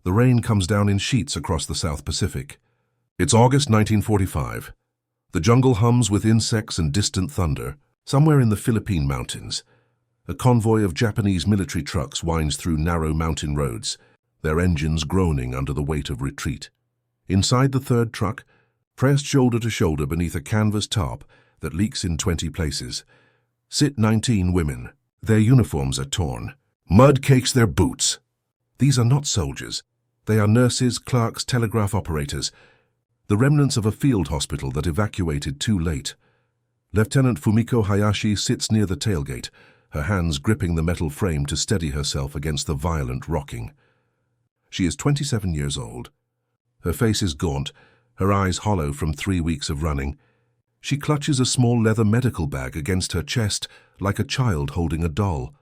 The rain comes down in sheets across the South Pacific. It's August 1945. The jungle hums with insects and distant thunder. Somewhere in the Philippine mountains, a convoy of Japanese military trucks winds through narrow mountain roads, their engines groaning under the weight of retreat. Inside the third truck, pressed shoulder to shoulder beneath a canvas tarp that leaks in 20 places, sit 19 women. Their uniforms are torn. Mud cakes their boots. These are not soldiers. They are nurses, clerks, telegraph operators, the remnants of a field hospital that evacuated too late. Lieutenant Fumiko Hayashi sits near the tailgate, her hands gripping the metal frame to steady herself against the violent rocking. She is 27 years old. Her face is gaunt, her eyes hollow from 3 weeks of running. She clutches a small leather medical bag against her chest like a child holding a doll.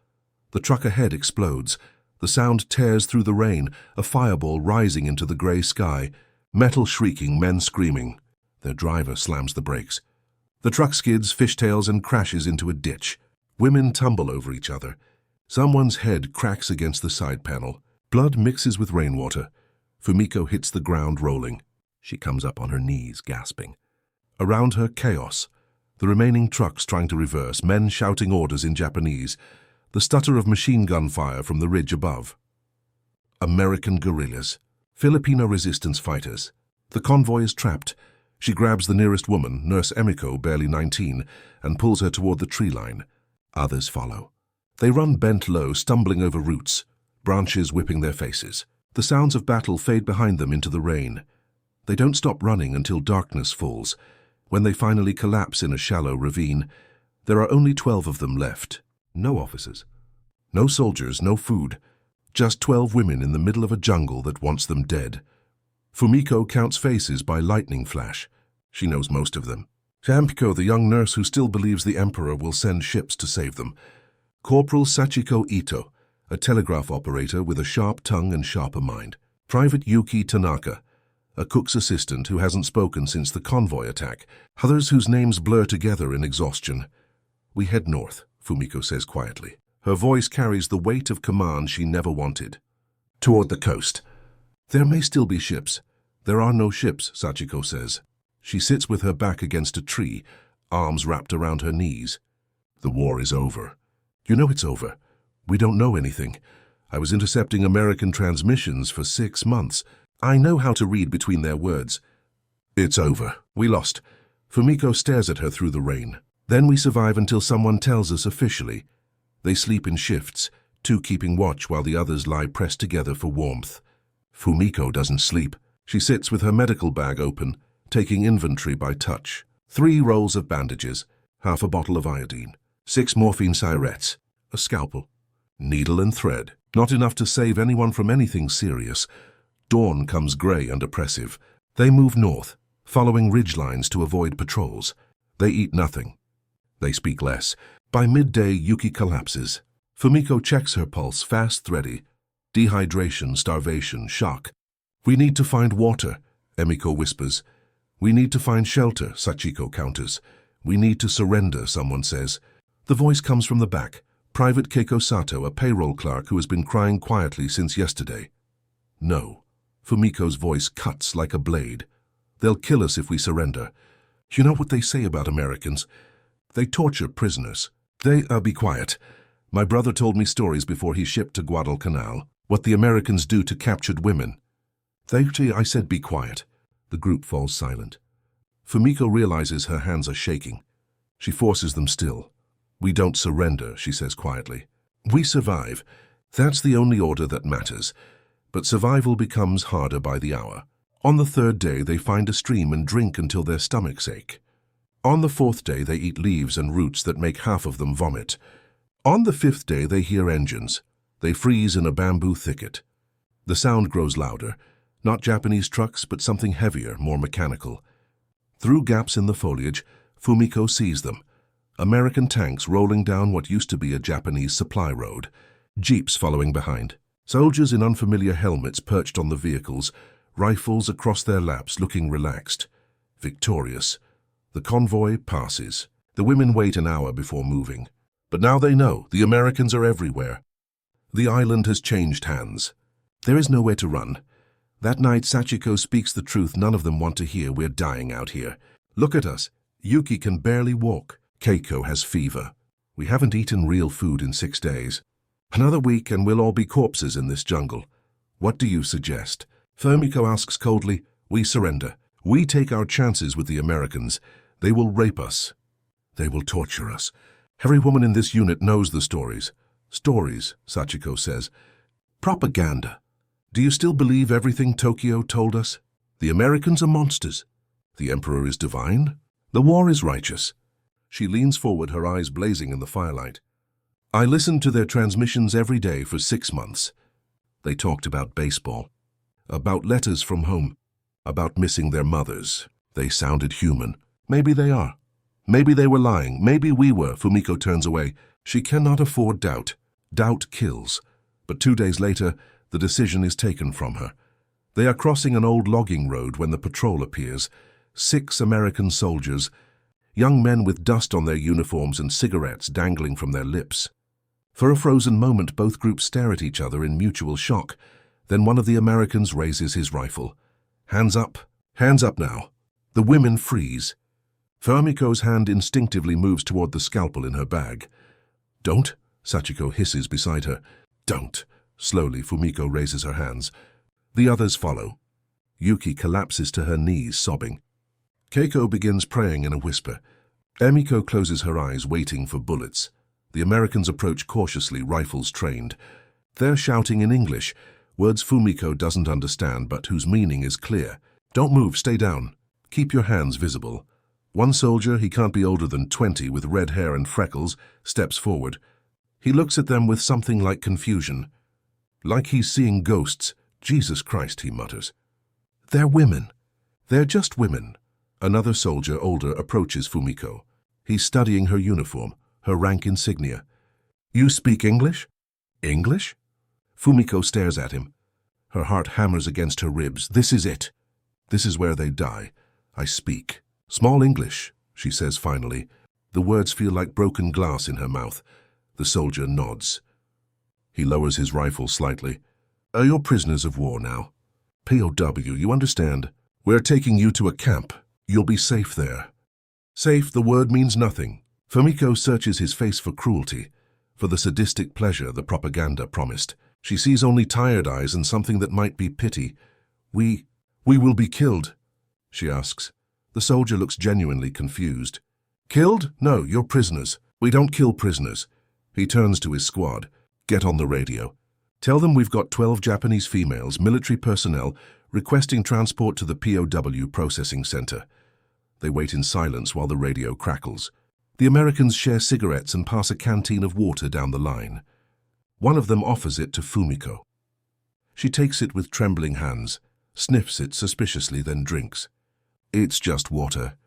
The truck ahead explodes. The sound tears through the rain, a fireball rising into the grey sky, metal shrieking, men screaming. Their driver slams the brakes. The truck skids, fishtails, and crashes into a ditch. Women tumble over each other. Someone's head cracks against the side panel. Blood mixes with rainwater. Fumiko hits the ground rolling. She comes up on her knees, gasping. Around her, chaos. The remaining trucks trying to reverse, men shouting orders in Japanese, the stutter of machine gun fire from the ridge above. American guerrillas. Filipino resistance fighters. The convoy is trapped. She grabs the nearest woman, Nurse Emiko, barely 19, and pulls her toward the tree line. Others follow. They run bent low, stumbling over roots, branches whipping their faces. The sounds of battle fade behind them into the rain. They don't stop running until darkness falls. When they finally collapse in a shallow ravine, there are only 12 of them left. No officers. No soldiers, no food. Just 12 women in the middle of a jungle that wants them dead. Fumiko counts faces by lightning flash. She knows most of them. Hamiko, the young nurse who still believes the Emperor will send ships to save them. Corporal Sachiko Ito, a telegraph operator with a sharp tongue and sharper mind. Private Yuki Tanaka, a cook's assistant who hasn't spoken since the convoy attack. Others whose names blur together in exhaustion. We head north, Fumiko says quietly. Her voice carries the weight of command she never wanted. Toward the coast. There may still be ships. There are no ships, Sachiko says. She sits with her back against a tree, arms wrapped around her knees. The war is over. You know it's over. We don't know anything. I was intercepting American transmissions for 6 months. I know how to read between their words. It's over. We lost. Fumiko stares at her through the rain. Then we survive until someone tells us officially. They sleep in shifts, 2 keeping watch while the others lie pressed together for warmth. Fumiko doesn't sleep. She sits with her medical bag open, taking inventory by touch. 3 rolls of bandages, half a bottle of iodine, 6 morphine syrettes, a scalpel, needle and thread. Not enough to save anyone from anything serious. Dawn comes grey and oppressive. They move north, following ridgelines to avoid patrols. They eat nothing. They speak less. By midday, Yuki collapses. Fumiko checks her pulse, fast, thready. Dehydration, starvation, shock. We need to find water, Emiko whispers. We need to find shelter, Sachiko counters. We need to surrender, someone says. The voice comes from the back. Private Keiko Sato, a payroll clerk who has been crying quietly since yesterday. No. Fumiko's voice cuts like a blade. They'll kill us if we surrender. You know what they say about Americans? They torture prisoners. Be quiet. My brother told me stories before he shipped to Guadalcanal, what the Americans do to captured women. I said be quiet. The group falls silent. Fumiko realizes her hands are shaking. She forces them still. We don't surrender, she says quietly. We survive. That's the only order that matters. But survival becomes harder by the hour. On the 3rd day, they find a stream and drink until their stomachs ache. On the 4th day, they eat leaves and roots that make half of them vomit. On the 5th day, they hear engines. They freeze in a bamboo thicket. The sound grows louder. Not Japanese trucks, but something heavier, more mechanical. Through gaps in the foliage, Fumiko sees them. American tanks rolling down what used to be a Japanese supply road. Jeeps following behind. Soldiers in unfamiliar helmets perched on the vehicles, rifles across their laps, looking relaxed. Victorious. The convoy passes. The women wait an hour before moving. But now they know the Americans are everywhere. The island has changed hands. There is nowhere to run. That night, Sachiko speaks the truth none of them want to hear. We're dying out here. Look at us. Yuki can barely walk. Keiko has fever. We haven't eaten real food in 6 days. Another week and we'll all be corpses in this jungle. What do you suggest? Fumiko asks coldly. We surrender. We take our chances with the Americans. They will rape us. They will torture us. Every woman in this unit knows the stories. Stories, Sachiko says. Propaganda. Do you still believe everything Tokyo told us? The Americans are monsters. The Emperor is divine. The war is righteous. She leans forward, her eyes blazing in the firelight. I listened to their transmissions every day for 6 months. They talked about baseball, about letters from home, about missing their mothers. They sounded human. Maybe they are. Maybe they were lying. Maybe we were. Fumiko turns away. She cannot afford doubt. Doubt kills. But 2 days later, the decision is taken from her. They are crossing an old logging road when the patrol appears. 6 American soldiers, young men with dust on their uniforms and cigarettes dangling from their lips. For a frozen moment, both groups stare at each other in mutual shock. Then one of the Americans raises his rifle. Hands up. Hands up now. The women freeze. Fumiko's hand instinctively moves toward the scalpel in her bag. Don't, Sachiko hisses beside her. Don't. Slowly, Fumiko raises her hands. The others follow. Yuki collapses to her knees, sobbing. Keiko begins praying in a whisper. Emiko closes her eyes, waiting for bullets. The Americans approach cautiously, rifles trained. They're shouting in English, words Fumiko doesn't understand but whose meaning is clear. Don't move, stay down. Keep your hands visible. One soldier, he can't be older than 20, with red hair and freckles, steps forward. He looks at them with something like confusion. Like he's seeing ghosts. Jesus Christ, he mutters. They're women. They're just women. Another soldier, older, approaches Fumiko. He's studying her uniform, her rank insignia. You speak English? English? Fumiko stares at him. Her heart hammers against her ribs. This is it. This is where they die. I speak. Small English, she says finally. The words feel like broken glass in her mouth. The soldier nods. He lowers his rifle slightly. Are you prisoners of war now? POW, you understand? We're taking you to a camp. You'll be safe there. Safe, the word means nothing. Fumiko searches his face for cruelty, for the sadistic pleasure the propaganda promised. She sees only tired eyes and something that might be pity. We will be killed, she asks. The soldier looks genuinely confused. Killed? No, you're prisoners. We don't kill prisoners. He turns to his squad. Get on the radio. Tell them we've got 12 Japanese females, military personnel, requesting transport to the POW processing center. They wait in silence while the radio crackles. The Americans share cigarettes and pass a canteen of water down the line. One of them offers it to Fumiko. She takes it with trembling hands, sniffs it suspiciously, then drinks. It's just water.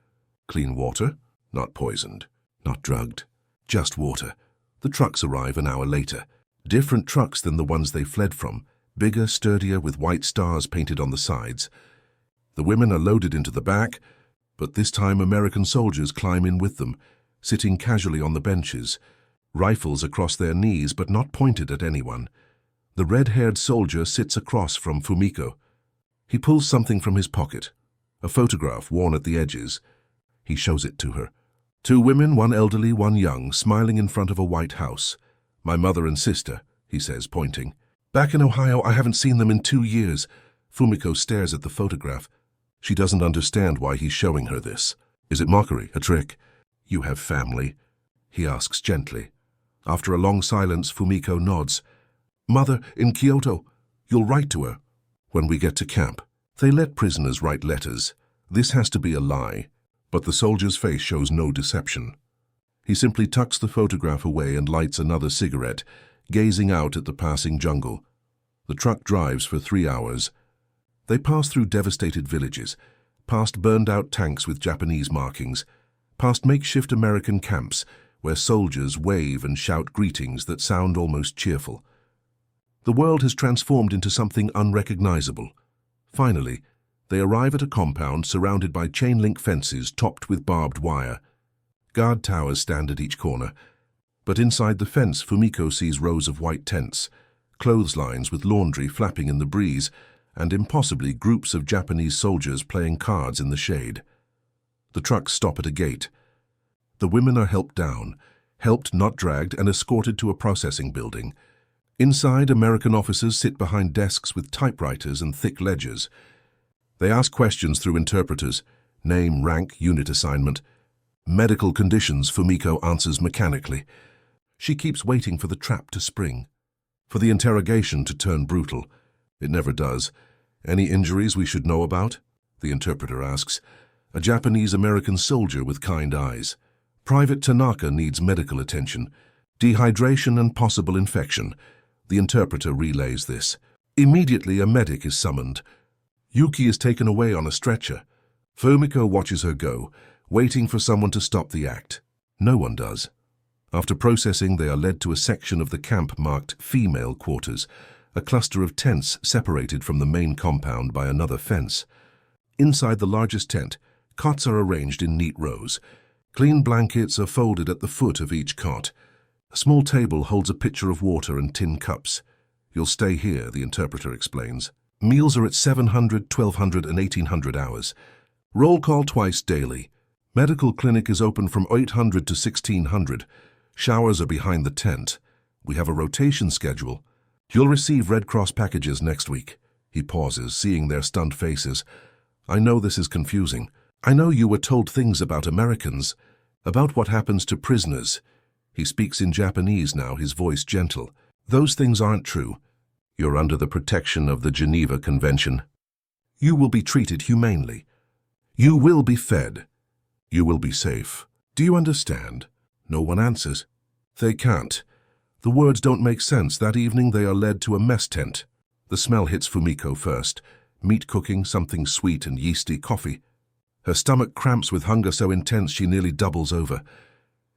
Clean water, not poisoned, not drugged. Just water. The trucks arrive an hour later. Different trucks than the ones they fled from, bigger, sturdier, with white stars painted on the sides. The women are loaded into the back, but this time American soldiers climb in with them, sitting casually on the benches, rifles across their knees but not pointed at anyone. The red-haired soldier sits across from Fumiko. He pulls something from his pocket, a photograph worn at the edges. He shows it to her. 2 women, one elderly, one young, smiling in front of a white house. My mother and sister, he says, pointing. Back in Ohio, I haven't seen them in 2 years. Fumiko stares at the photograph. She doesn't understand why he's showing her this. Is it mockery, a trick? You have family? He asks gently. After a long silence, Fumiko nods. Mother, in Kyoto. You'll write to her. When we get to camp. They let prisoners write letters. This has to be a lie. But the soldier's face shows no deception. He simply tucks the photograph away and lights another cigarette, gazing out at the passing jungle. The truck drives for 3 hours. They pass through devastated villages, past burned-out tanks with Japanese markings, past makeshift American camps where soldiers wave and shout greetings that sound almost cheerful. The world has transformed into something unrecognizable. Finally, they arrive at a compound surrounded by chain-link fences topped with barbed wire. Guard towers stand at each corner, but inside the fence Fumiko sees rows of white tents, clotheslines with laundry flapping in the breeze, and impossibly groups of Japanese soldiers playing cards in the shade. The trucks stop at a gate. The women are helped down, helped not dragged, and escorted to a processing building. Inside, American officers sit behind desks with typewriters and thick ledgers. They ask questions through interpreters: name, rank, unit assignment. Medical conditions, Fumiko answers mechanically. She keeps waiting for the trap to spring, for the interrogation to turn brutal. It never does. Any injuries we should know about? The interpreter asks. A Japanese-American soldier with kind eyes. Private Tanaka needs medical attention. Dehydration and possible infection. The interpreter relays this. Immediately, a medic is summoned. Yuki is taken away on a stretcher. Fumiko watches her go, waiting for someone to stop the act. No one does. After processing, they are led to a section of the camp marked female quarters, a cluster of tents separated from the main compound by another fence. Inside the largest tent, cots are arranged in neat rows. Clean blankets are folded at the foot of each cot. A small table holds a pitcher of water and tin cups. You'll stay here, the interpreter explains. Meals are at 700, 1200 and 1800 hours. Roll call twice daily. Medical clinic is open from 800 to 1600. Showers are behind the tent. We have a rotation schedule. You'll receive Red Cross packages next week. He pauses, seeing their stunned faces. I know this is confusing. I know you were told things about Americans, about what happens to prisoners. He speaks in Japanese now, his voice gentle. Those things aren't true. You're under the protection of the Geneva Convention. You will be treated humanely. You will be fed. You will be safe. Do you understand? No one answers. They can't. The words don't make sense. That evening they are led to a mess tent. The smell hits Fumiko first. Meat cooking, something sweet and yeasty, coffee. Her stomach cramps with hunger so intense she nearly doubles over.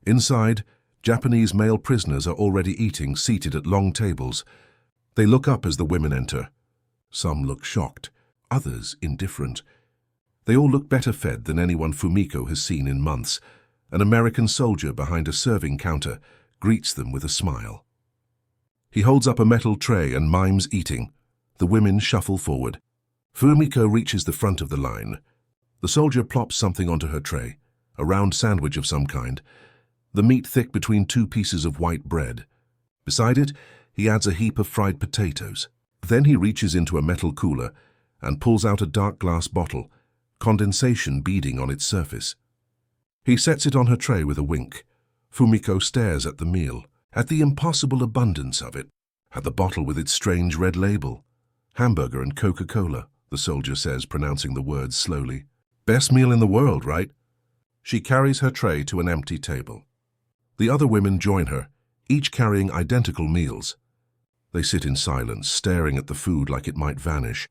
Inside, Japanese male prisoners are already eating, seated at long tables. They look up as the women enter. Some look shocked, others indifferent. They all look better fed than anyone Fumiko has seen in months. An American soldier behind a serving counter greets them with a smile. He holds up a metal tray and mimes eating. The women shuffle forward. Fumiko reaches the front of the line. The soldier plops something onto her tray, a round sandwich of some kind, the meat thick between two pieces of white bread. Beside it, he adds a heap of fried potatoes. Then he reaches into a metal cooler and pulls out a dark glass bottle, condensation beading on its surface. He sets it on her tray with a wink. Fumiko stares at the meal, at the impossible abundance of it, at the bottle with its strange red label. Hamburger and Coca-Cola, the soldier says, pronouncing the words slowly. Best meal in the world, right? She carries her tray to an empty table. The other women join her, each carrying identical meals. They sit in silence, staring at the food like it might vanish.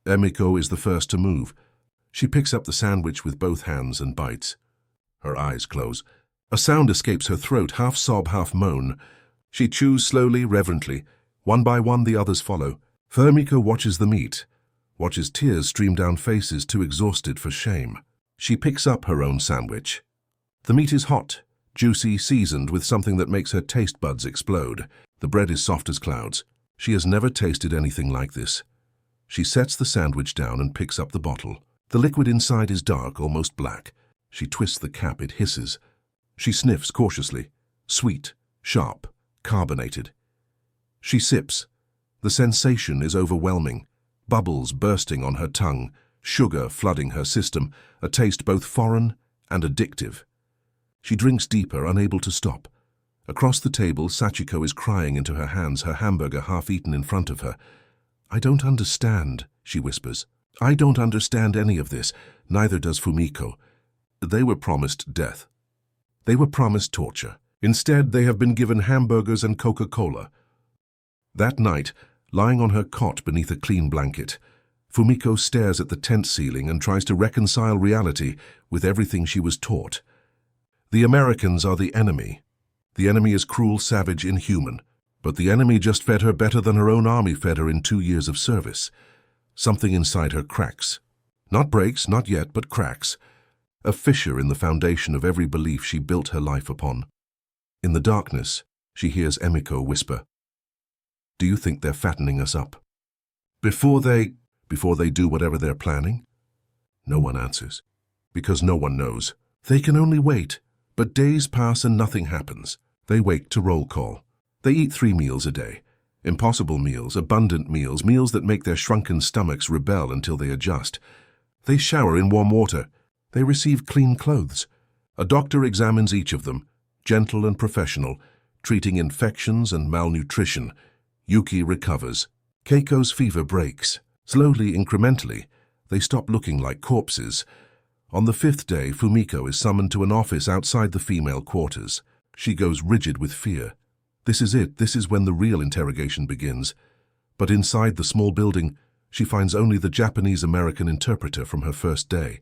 Emiko is the first to move. She picks up the sandwich with both hands and bites. Her eyes close. A sound escapes her throat, half sob, half moan. She chews slowly, reverently. One by one the others follow. Fumiko watches the meat, watches tears stream down faces too exhausted for shame. She picks up her own sandwich. The meat is hot, juicy, seasoned with something that makes her taste buds explode. The bread is soft as clouds. She has never tasted anything like this. She sets the sandwich down and picks up the bottle. The liquid inside is dark, almost black. She twists the cap, it hisses. She sniffs cautiously. Sweet, sharp, carbonated. She sips. The sensation is overwhelming. Bubbles bursting on her tongue, sugar flooding her system, a taste both foreign and addictive. She drinks deeper, unable to stop. Across the table, Sachiko is crying into her hands, her hamburger half eaten in front of her. I don't understand, she whispers. I don't understand any of this. Neither does Fumiko. They were promised death. They were promised torture. Instead, they have been given hamburgers and Coca-Cola. That night, lying on her cot beneath a clean blanket, Fumiko stares at the tent ceiling and tries to reconcile reality with everything she was taught. The Americans are the enemy. The enemy is cruel, savage, inhuman. But the enemy just fed her better than her own army fed her in 2 years of service. Something inside her cracks. Not breaks, not yet, but cracks. A fissure in the foundation of every belief she built her life upon. In the darkness, she hears Emiko whisper, "Do you think they're fattening us up? Before they..." before they do whatever they're planning? No one answers, because no one knows. They can only wait, but days pass and nothing happens. They wake to roll call. They eat 3 meals a day. Impossible meals, abundant meals, meals that make their shrunken stomachs rebel until they adjust. They shower in warm water. They receive clean clothes. A doctor examines each of them, gentle and professional, treating infections and malnutrition. Yuki recovers. Keiko's fever breaks. Slowly, incrementally, they stop looking like corpses. On the 5th day, Fumiko is summoned to an office outside the female quarters. She goes rigid with fear. This is it. This is when the real interrogation begins. But inside the small building, she finds only the Japanese-American interpreter from her first day.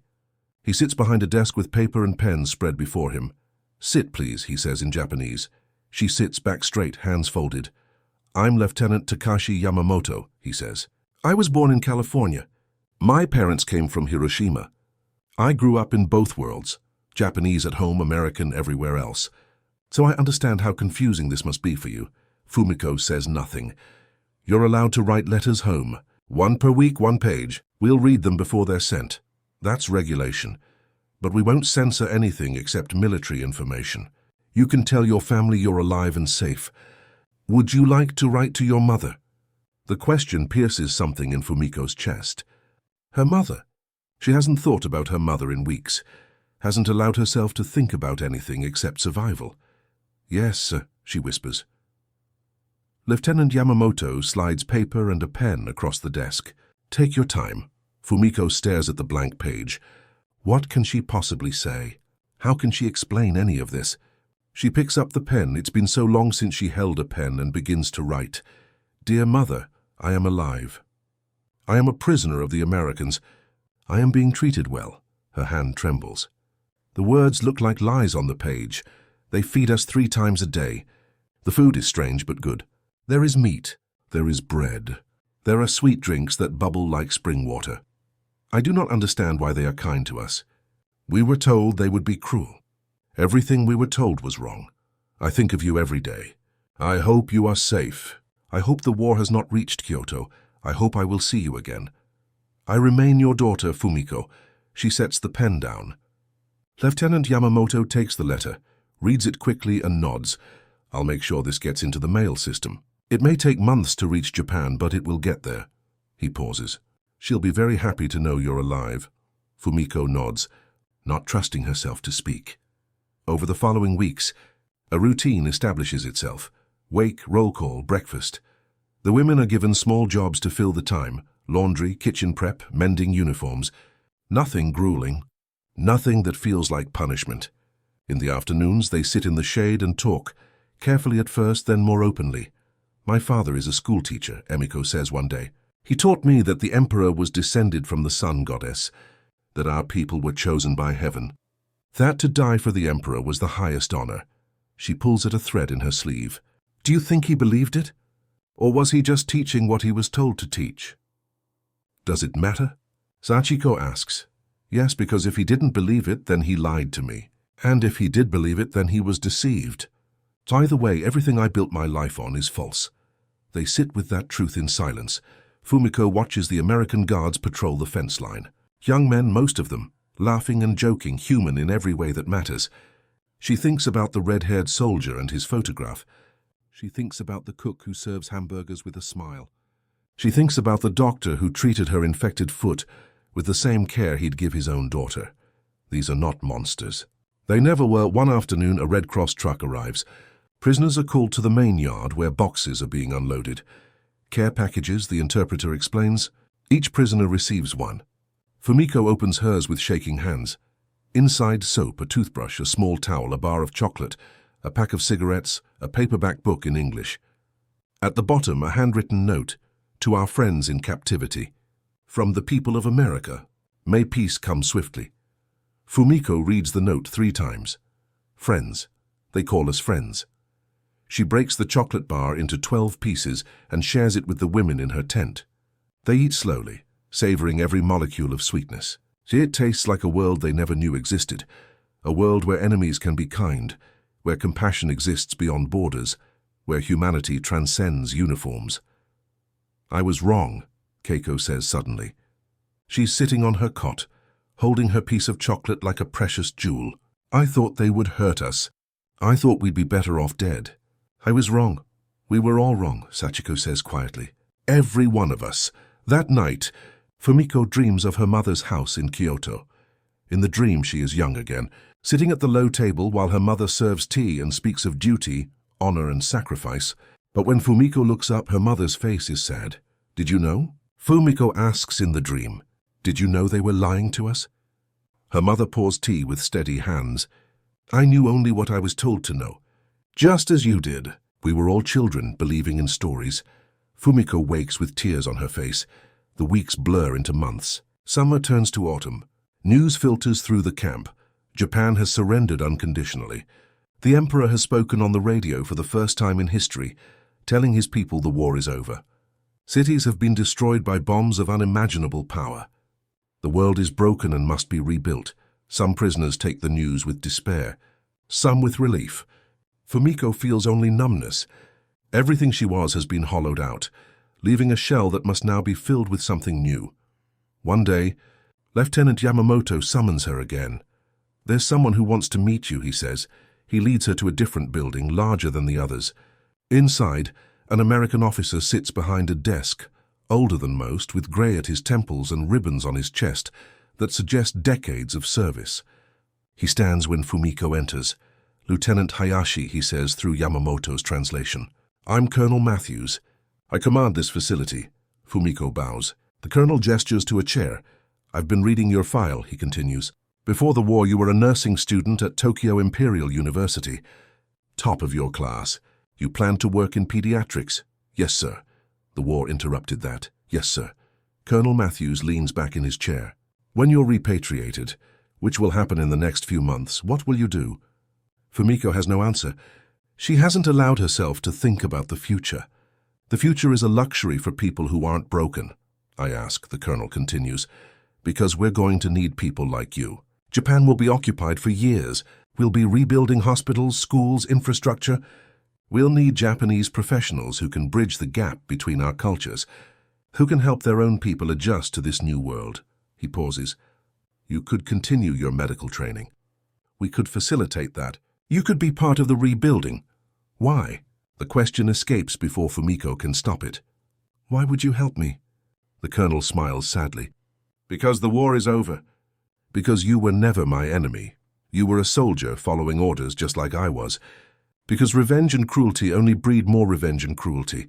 He sits behind a desk with paper and pens spread before him. "Sit, please," he says in Japanese. She sits back straight, hands folded. "I'm Lieutenant Takashi Yamamoto," he says. "I was born in California. My parents came from Hiroshima. I grew up in both worlds, Japanese at home, American everywhere else. So I understand how confusing this must be for you." Fumiko says nothing. "You're allowed to write letters home. 1 per week, 1 page. We'll read them before they're sent. That's regulation. But we won't censor anything except military information. You can tell your family you're alive and safe. Would you like to write to your mother?" The question pierces something in Fumiko's chest. Her mother? She hasn't thought about her mother in weeks, hasn't allowed herself to think about anything except survival. "Yes," she whispers. Lieutenant Yamamoto slides paper and a pen across the desk. "Take your time." Fumiko stares at the blank page. What can she possibly say? How can she explain any of this? She picks up the pen. It's been so long since she held a pen, and begins to write. "Dear Mother, I am alive. I am a prisoner of the Americans. I am being treated well." Her hand trembles. The words look like lies on the page. "They feed us 3 times a day. The food is strange but good. There is meat. There is bread. There are sweet drinks that bubble like spring water. I do not understand why they are kind to us. We were told they would be cruel. Everything we were told was wrong. I think of you every day. I hope you are safe. I hope the war has not reached Kyoto. I hope I will see you again. I remain your daughter, Fumiko." She sets the pen down. Lieutenant Yamamoto takes the letter, reads it quickly and nods. "I'll make sure this gets into the mail system. It may take months to reach Japan, but it will get there." He pauses. "She'll be very happy to know you're alive." Fumiko nods, not trusting herself to speak. Over the following weeks, a routine establishes itself. Wake, roll call, breakfast. The women are given small jobs to fill the time: laundry, kitchen prep, mending uniforms. Nothing grueling. Nothing that feels like punishment. In the afternoons, they sit in the shade and talk, carefully at first, then more openly. "My father is a schoolteacher," Emiko says one day. "He taught me that the emperor was descended from the sun goddess, that our people were chosen by heaven, that to die for the emperor was the highest honor." She pulls at a thread in her sleeve. "Do you think he believed it? Or was he just teaching what he was told to teach?" "Does it matter?" Sachiko asks. "Yes, because if he didn't believe it, then he lied to me. And if he did believe it, then he was deceived. So either way, everything I built my life on is false." They sit with that truth in silence. Fumiko watches the American guards patrol the fence line. Young men, most of them, laughing and joking, human in every way that matters. She thinks about the red-haired soldier and his photograph. She thinks about the cook who serves hamburgers with a smile. She thinks about the doctor who treated her infected foot with the same care he'd give his own daughter. These are not monsters. They never were. One afternoon, a Red Cross truck arrives. Prisoners are called to the main yard where boxes are being unloaded. Care packages, the interpreter explains. Each prisoner receives one. Fumiko opens hers with shaking hands. Inside, soap, a toothbrush, a small towel, a bar of chocolate, a pack of cigarettes, a paperback book in English. At the bottom, a handwritten note: "To our friends in captivity. From the people of America. May peace come swiftly." Fumiko reads the note 3 times. Friends. They call us friends. She breaks the chocolate bar into 12 pieces and shares it with the women in her tent. They eat slowly, savoring every molecule of sweetness. It tastes like a world they never knew existed, a world where enemies can be kind, where compassion exists beyond borders, where humanity transcends uniforms. "I was wrong," Keiko says suddenly. She's sitting on her cot, holding her piece of chocolate like a precious jewel. I thought they would hurt us. I thought we'd be better off dead. I was wrong. We were all wrong, Sachiko says quietly. Every one of us. That night, Fumiko dreams of her mother's house in Kyoto. In the dream, she is young again, sitting at the low table while her mother serves tea and speaks of duty, honor, and sacrifice. But when Fumiko looks up, her mother's face is sad. Did you know? Fumiko asks in the dream. Did you know they were lying to us? Her mother pours tea with steady hands. I knew only what I was told to know. Just as you did. We were all children, believing in stories. Fumiko wakes with tears on her face. The weeks blur into months. Summer turns to autumn. News filters through the camp. Japan has surrendered unconditionally. The emperor has spoken on the radio for the first time in history, telling his people the war is over. Cities have been destroyed by bombs of unimaginable power. The world is broken and must be rebuilt. Some prisoners take the news with despair, some with relief. Fumiko feels only numbness. Everything she was has been hollowed out, leaving a shell that must now be filled with something new. One day, Lieutenant Yamamoto summons her again. There's someone who wants to meet you, he says. He leads her to a different building, larger than the others. Inside, an American officer sits behind a desk, older than most, with grey at his temples and ribbons on his chest that suggest decades of service. He stands when Fumiko enters. Lieutenant Hayashi, he says through Yamamoto's translation. I'm Colonel Matthews. I command this facility. Fumiko bows. The colonel gestures to a chair. I've been reading your file, he continues. Before the war, you were a nursing student at Tokyo Imperial University. Top of your class. You planned to work in pediatrics. Yes, sir. The war interrupted that. Yes, sir. Colonel Matthews leans back in his chair. When you're repatriated, which will happen in the next few months, what will you do? Fumiko has no answer. She hasn't allowed herself to think about the future. The future is a luxury for people who aren't broken. I ask, the colonel continues, because we're going to need people like you. Japan will be occupied for years. We'll be rebuilding hospitals, schools, infrastructure. We'll need Japanese professionals who can bridge the gap between our cultures, who can help their own people adjust to this new world. He pauses. You could continue your medical training. We could facilitate that. You could be part of the rebuilding. Why? The question escapes before Fumiko can stop it. Why would you help me? The colonel smiles sadly. Because the war is over. Because you were never my enemy. You were a soldier following orders just like I was. Because revenge and cruelty only breed more revenge and cruelty,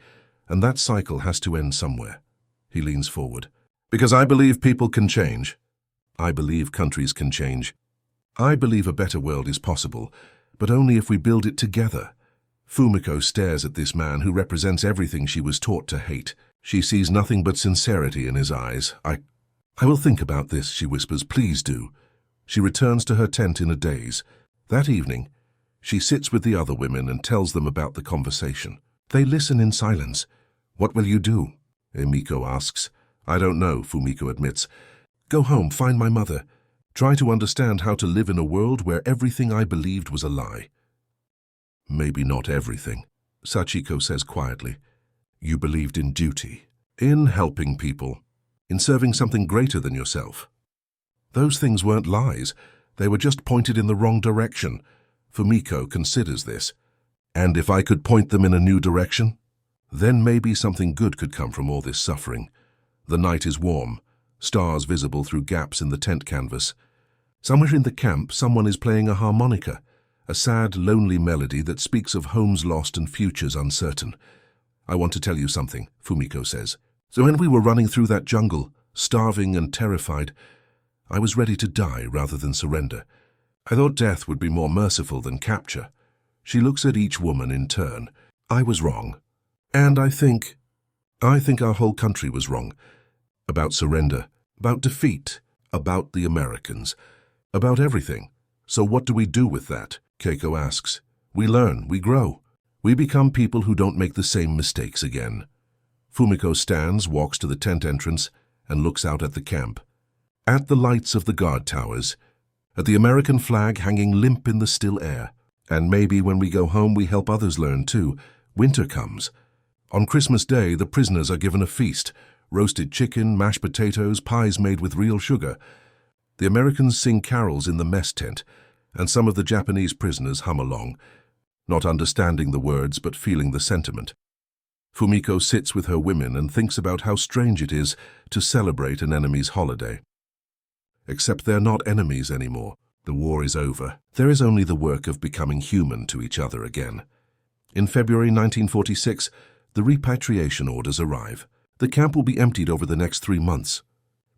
and that cycle has to end somewhere. He leans forward. Because I believe people can change. I believe countries can change. I believe a better world is possible, but only if we build it together. Fumiko stares at this man who represents everything she was taught to hate. She sees nothing but sincerity in his eyes. I will think about this, she whispers. Please do. She returns to her tent in a daze. That evening, she sits with the other women and tells them about the conversation. They listen in silence. What will you do? Emiko asks. I don't know, Fumiko admits. Go home, find my mother. Try to understand how to live in a world where everything I believed was a lie. Maybe not everything, Sachiko says quietly. You believed in duty, in helping people, in serving something greater than yourself. Those things weren't lies. They were just pointed in the wrong direction. Fumiko considers this. And if I could point them in a new direction? Then maybe something good could come from all this suffering. The night is warm, stars visible through gaps in the tent canvas. Somewhere in the camp, someone is playing a harmonica, a sad, lonely melody that speaks of homes lost and futures uncertain. I want to tell you something, Fumiko says. So when we were running through that jungle, starving and terrified, I was ready to die rather than surrender. I thought death would be more merciful than capture. She looks at each woman in turn. I was wrong. And I think our whole country was wrong. About surrender, about defeat, about the Americans, about everything. So what do we do with that? Keiko asks. We learn, we grow. We become people who don't make the same mistakes again. Fumiko stands, walks to the tent entrance, and looks out at the camp. At the lights of the guard towers, at the American flag hanging limp in the still air. And maybe when we go home we help others learn too. Winter comes. On Christmas Day, the prisoners are given a feast, roasted chicken, mashed potatoes, pies made with real sugar. The Americans sing carols in the mess tent, and some of the Japanese prisoners hum along, not understanding the words but feeling the sentiment. Fumiko sits with her women and thinks about how strange it is to celebrate an enemy's holiday. Except they're not enemies anymore. The war is over. There is only the work of becoming human to each other again. In February 1946, the repatriation orders arrive. The camp will be emptied over the next 3 months.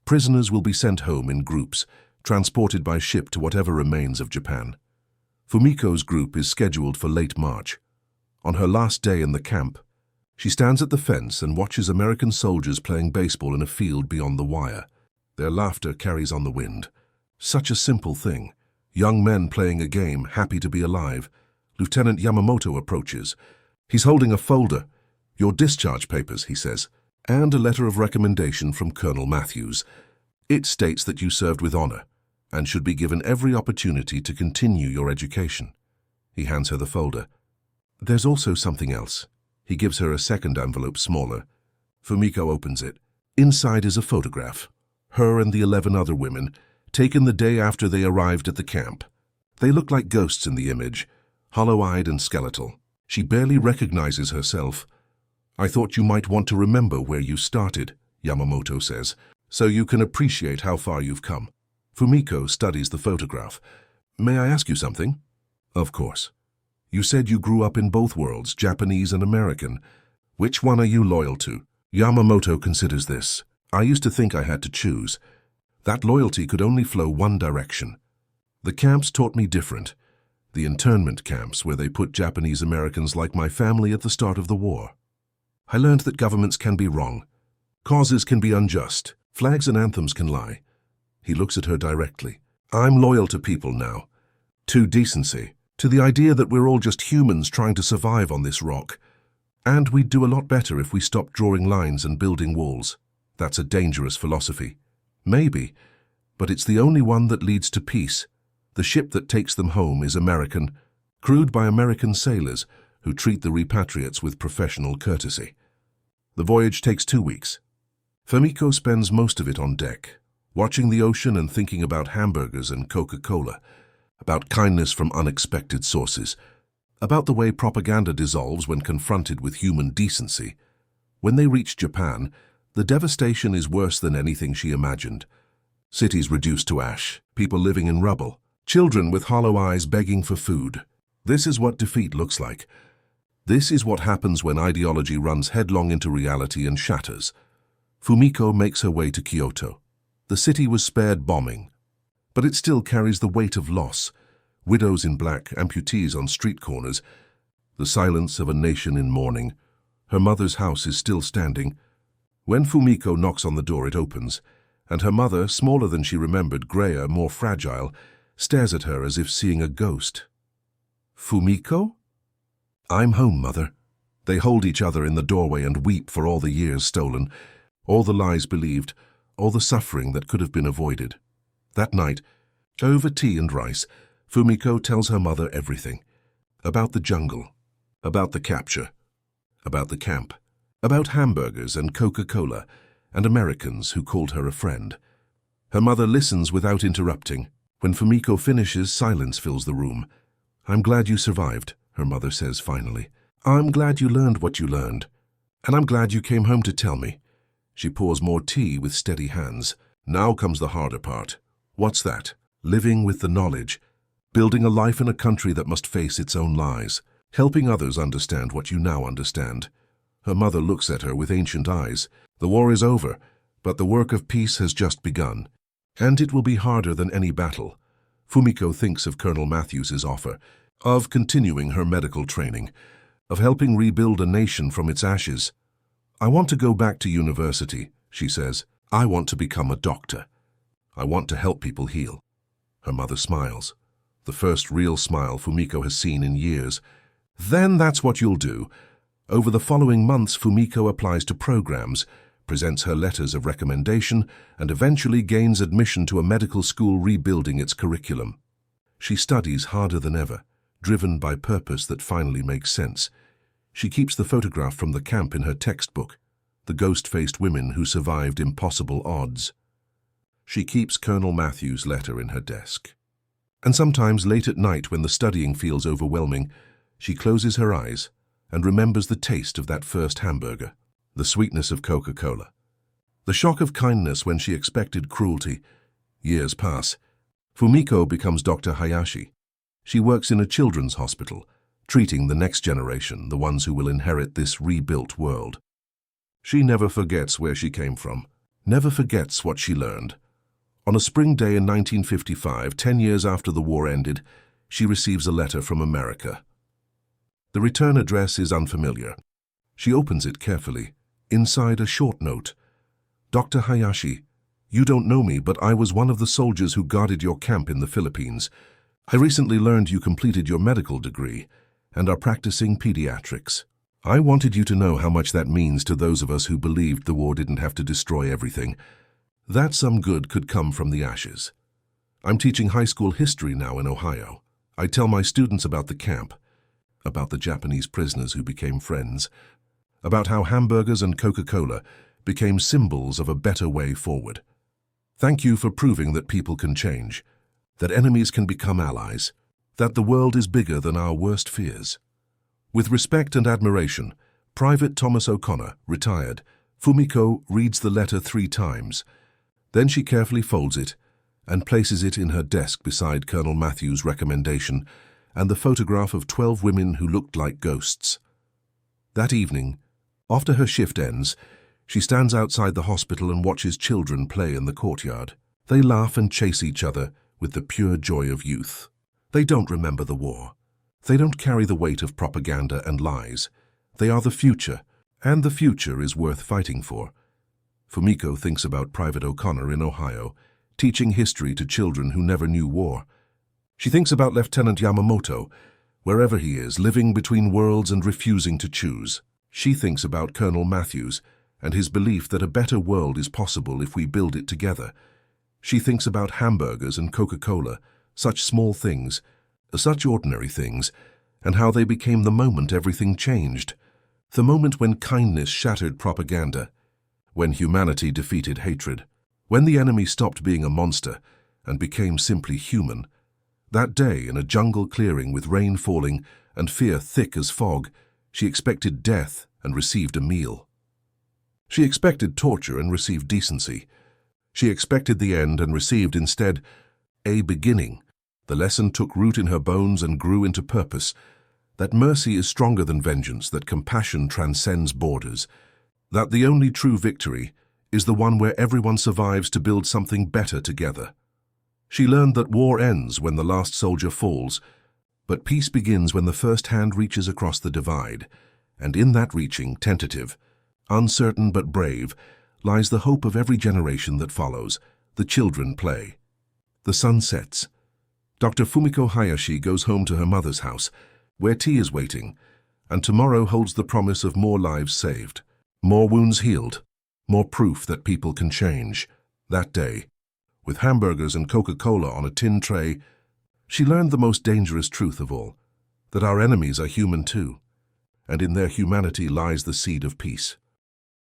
Prisoners will be sent home in groups, transported by ship to whatever remains of Japan. Fumiko's group is scheduled for late March. On her last day in the camp, she stands at the fence and watches American soldiers playing baseball in a field beyond the wire. Their laughter carries on the wind. Such a simple thing. Young men playing a game, happy to be alive. Lieutenant Yamamoto approaches. He's holding a folder. "Your discharge papers," he says, and a letter of recommendation from Colonel Matthews. It states that you served with honor and should be given every opportunity to continue your education. He hands her the folder. There's also something else. He gives her a second envelope, smaller. Fumiko opens it. Inside is a photograph. Her and the 11 other women, taken the day after they arrived at the camp. They look like ghosts in the image, hollow-eyed and skeletal. She barely recognizes herself. "I thought you might want to remember where you started," Yamamoto says, "so you can appreciate how far you've come." Fumiko studies the photograph. "May I ask you something?" "Of course. You said you grew up in both worlds, Japanese and American. Which one are you loyal to?" Yamamoto considers this. "I used to think I had to choose. That loyalty could only flow one direction. The camps taught me different. The internment camps where they put Japanese Americans like my family at the start of the war. I learned that governments can be wrong. Causes can be unjust. Flags and anthems can lie." He looks at her directly. "I'm loyal to people now. To decency. To the idea that we're all just humans trying to survive on this rock. And we'd do a lot better if we stopped drawing lines and building walls. That's a dangerous philosophy. Maybe, but it's the only one that leads to peace. The ship that takes them home is American, crewed by American sailors who treat the repatriates with professional courtesy. The voyage takes 2 weeks. Fumiko spends most of it on deck, watching the ocean and thinking about hamburgers and Coca-Cola, about kindness from unexpected sources, about the way propaganda dissolves when confronted with human decency. When they reach Japan, the devastation is worse than anything she imagined. Cities reduced to ash, people living in rubble, children with hollow eyes begging for food. This is what defeat looks like. This is what happens when ideology runs headlong into reality and shatters. Fumiko makes her way to Kyoto. The city was spared bombing, but it still carries the weight of loss. Widows in black, amputees on street corners, the silence of a nation in mourning. Her mother's house is still standing. When Fumiko knocks on the door, it opens, and her mother, smaller than she remembered, grayer, more fragile, stares at her as if seeing a ghost. "Fumiko?" "I'm home, Mother." They hold each other in the doorway and weep for all the years stolen, all the lies believed, all the suffering that could have been avoided. That night, over tea and rice, Fumiko tells her mother everything. About the jungle, about the capture, about the camp, about hamburgers and Coca-Cola, and Americans who called her a friend. Her mother listens without interrupting. When Fumiko finishes, silence fills the room. "I'm glad you survived," her mother says finally. "I'm glad you learned what you learned. And I'm glad you came home to tell me." She pours more tea with steady hands. Now comes the harder part. What's that? Living with the knowledge. Building a life in a country that must face its own lies. Helping others understand what you now understand. Her mother looks at her with ancient eyes. The war is over, but the work of peace has just begun. And it will be harder than any battle. Fumiko thinks of Colonel Matthews's offer, of continuing her medical training, of helping rebuild a nation from its ashes. "I want to go back to university," she says. "I want to become a doctor. I want to help people heal." Her mother smiles, the first real smile Fumiko has seen in years. "Then that's what you'll do." Over the following months, Fumiko applies to programs, presents her letters of recommendation, and eventually gains admission to a medical school rebuilding its curriculum. She studies harder than ever, driven by purpose that finally makes sense. She keeps the photograph from the camp in her textbook. the ghost-faced women who survived impossible odds. She keeps Colonel Matthews' letter in her desk. And sometimes late at night when the studying feels overwhelming, she closes her eyes and remembers the taste of that first hamburger, the sweetness of Coca-Cola, the shock of kindness when she expected cruelty. Years pass. Fumiko becomes Dr. Hayashi. She works in a children's hospital, treating the next generation, the ones who will inherit this rebuilt world. She never forgets where she came from, never forgets what she learned. On a spring day in 1955, 10 years after the war ended, she receives a letter from America. The return address is unfamiliar. She opens it carefully. Inside, a short note. Dr. Hayashi, you don't know me, but I was one of the soldiers who guarded your camp in the Philippines. I recently learned you completed your medical degree and are practicing pediatrics. I wanted you to know how much that means to those of us who believed the war didn't have to destroy everything, that some good could come from the ashes. I'm teaching high school history now in Ohio. I tell my students about the camp, about the Japanese prisoners who became friends, about how hamburgers and Coca-Cola became symbols of a better way forward. Thank you for proving that people can change, that enemies can become allies, that the world is bigger than our worst fears. With respect and admiration, Private Thomas O'Connor, retired, Fumiko reads the letter 3 times. Then she carefully folds it and places it in her desk beside Colonel Matthews' recommendation and the photograph of 12 women who looked like ghosts. That evening, after her shift ends, she stands outside the hospital and watches children play in the courtyard. They laugh and chase each other with the pure joy of youth. They don't remember the war. They don't carry the weight of propaganda and lies. They are the future, and the future is worth fighting for. Fumiko thinks about Private O'Connor in Ohio, teaching history to children who never knew war. She thinks about Lieutenant Yamamoto, wherever he is, living between worlds and refusing to choose. She thinks about Colonel Matthews and his belief that a better world is possible if we build it together. She thinks about hamburgers and Coca-Cola, such small things, such ordinary things, and how they became the moment everything changed. The moment when kindness shattered propaganda, when humanity defeated hatred, when the enemy stopped being a monster and became simply human. That day, in a jungle clearing with rain falling and fear thick as fog, she expected death and received a meal. She expected torture and received decency. She expected the end and received instead a beginning. The lesson took root in her bones and grew into purpose, that mercy is stronger than vengeance, that compassion transcends borders, that the only true victory is the one where everyone survives to build something better together. She learned that war ends when the last soldier falls, but peace begins when the first hand reaches across the divide, and in that reaching, tentative, uncertain but brave, lies the hope of every generation that follows. The children play. The sun sets. Dr. Fumiko Hayashi goes home to her mother's house, where tea is waiting, and tomorrow holds the promise of more lives saved, more wounds healed, more proof that people can change. That day, with hamburgers and Coca-Cola on a tin tray, she learned the most dangerous truth of all, that our enemies are human too, and in their humanity lies the seed of peace.